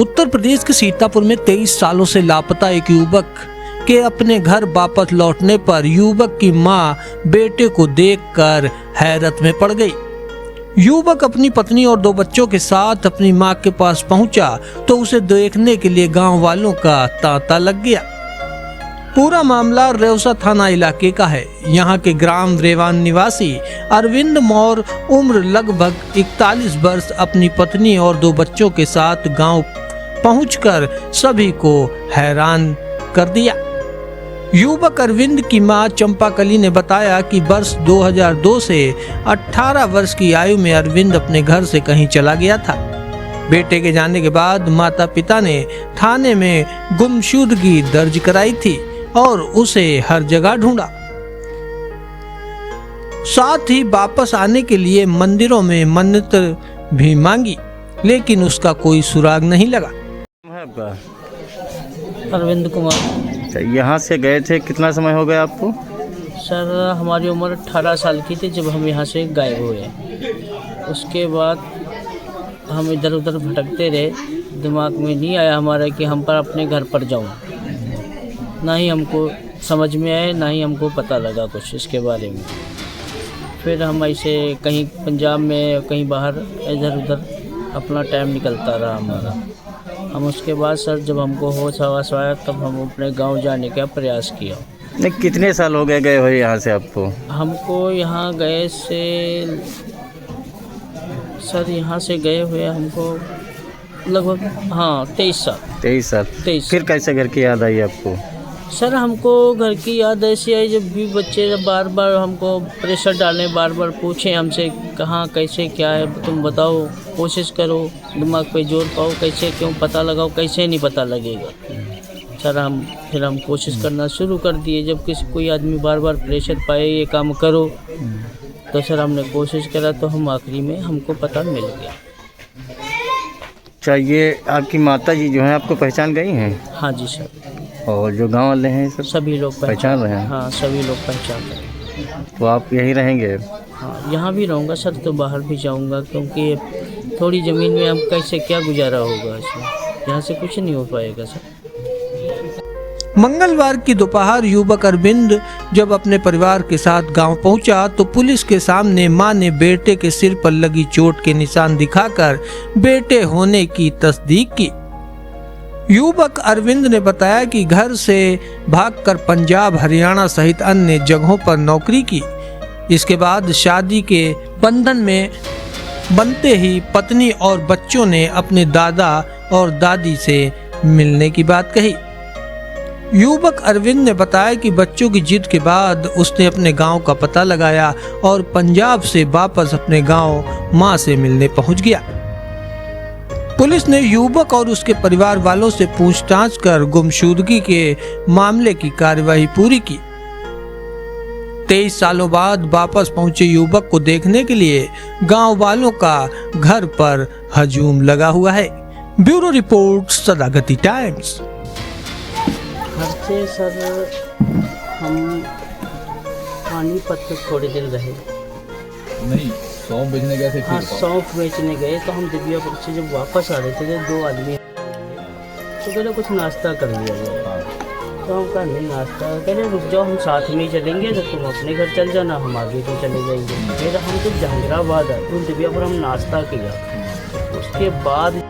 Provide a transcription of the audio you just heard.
उत्तर प्रदेश के सीतापुर में 23 सालों से लापता एक युवक के अपने घर वापस लौटने पर युवक की मां बेटे को देखकर हैरत में पड़ गई। युवक अपनी पत्नी और 2 बच्चों के साथ अपनी मां के पास पहुंचा तो उसे देखने के लिए गांव वालों का तांता लग गया। पूरा मामला रेवसा थाना इलाके का है। यहाँ के ग्राम रेवान निवासी अरविंद मौर्य उम्र लगभग 41 वर्ष अपनी पत्नी और 2 बच्चों के साथ गांव पहुंचकर सभी को हैरान कर दिया। युवक अरविंद की मां चंपाकली ने बताया कि वर्ष 2002 से 18 वर्ष की आयु में अरविंद अपने घर से कहीं चला गया था। बेटे के जाने के बाद माता पिता ने थाने में गुमशुदगी दर्ज कराई थी और उसे हर जगह ढूंढा। साथ ही वापस आने के लिए मंदिरों में मन्नत भी मांगी, लेकिन उसका कोई सुराग नहीं लगा। आपका अरविंद कुमार। यहाँ से गए थे, कितना समय हो गया आपको? सर हमारी उम्र 18 साल की थी जब हम यहाँ से गायब हुए। उसके बाद हम इधर उधर भटकते रहे, दिमाग में नहीं आया हमारा कि हम पर अपने घर पर जाऊँ। ना ही हमको समझ में आए, ना ही हमको पता लगा कुछ इसके बारे में। फिर हम ऐसे कहीं पंजाब में कहीं बाहर इधर उधर अपना टाइम निकलता रहा हमारा। हम उसके बाद सर जब हमको होश हवास आया तब हम अपने गांव जाने का प्रयास किया। नहीं, कितने साल हो गए हुए यहाँ से आपको? हमको यहाँ गए से सर यहाँ से गए हुए हमको लगभग 23 साल। 23 साल। 23। फिर कैसे घर की याद आई आपको? सर हमको घर की याद ऐसी आई जब भी बच्चे बार बार हमको प्रेशर डालें, बार बार पूछें हमसे कहाँ कैसे क्या है, तुम बताओ, कोशिश करो, दिमाग पे जोर पाओ, कैसे क्यों पता लगाओ, कैसे नहीं पता लगेगा। सर फिर हम कोशिश करना शुरू कर दिए। जब कोई आदमी बार बार प्रेशर पाए ये काम करो तो सर हमने कोशिश करा तो हम आखिरी में हमको पता मिल गया। चाहिए आपकी माता जी जो हैं आपको पहचान गई हैं? हाँ जी सर। और जो गांव वाले हैं सभी लोग पहचान रहे हैं? हाँ सभी लोग पहचान रहे हैं। तो आप यहीं रहेंगे? हाँ यहाँ भी रहूँगा सर, तो बाहर भी जाऊँगा क्योंकि थोड़ी ज़मीन में हम कैसे क्या गुजारा होगा इसमें, यहाँ से कुछ नहीं हो पाएगा सर। मंगलवार की दोपहर युवक अरविंद जब अपने परिवार के साथ गांव पहुंचा तो पुलिस के सामने मां ने बेटे के सिर पर लगी चोट के निशान दिखाकर बेटे होने की तस्दीक की। युवक अरविंद ने बताया कि घर से भागकर पंजाब, हरियाणा सहित अन्य जगहों पर नौकरी की। इसके बाद शादी के बंधन में बनते ही पत्नी और बच्चों ने अपने दादा और दादी से मिलने की बात कही। युवक अरविंद ने बताया कि बच्चों की जिद के बाद उसने अपने गांव का पता लगाया और पंजाब से वापस अपने गांव मां से मिलने पहुंच गया। पुलिस ने युवक और उसके परिवार वालों से पूछताछ कर गुमशुदगी के मामले की कार्यवाही पूरी की। 23 सालों बाद वापस पहुंचे युवक को देखने के लिए गांव वालों का घर पर हजूम लगा हुआ है। Bureau report, Sadagati times. घर से सर हम पानीपत थोड़े दिन रहे। नहीं, सौंफ बेचने गए थे? हाँ सौंफ बेचने गए तो हम दिव्यापुर से जब वापस आ रहे थे 2 आदमी तो कहले कुछ नाश्ता कर लिया जाए। तो हम कहा नहीं नाश्ता, कहले रुक जाओ हम साथ में ही चलेंगे, तो तुम अपने घर चल जाना, हम आगे तो चले जाएंगे। फिर हम जब जहांगीराबाद आए तो दिव्यापुर हम नाश्ता किया। उसके बाद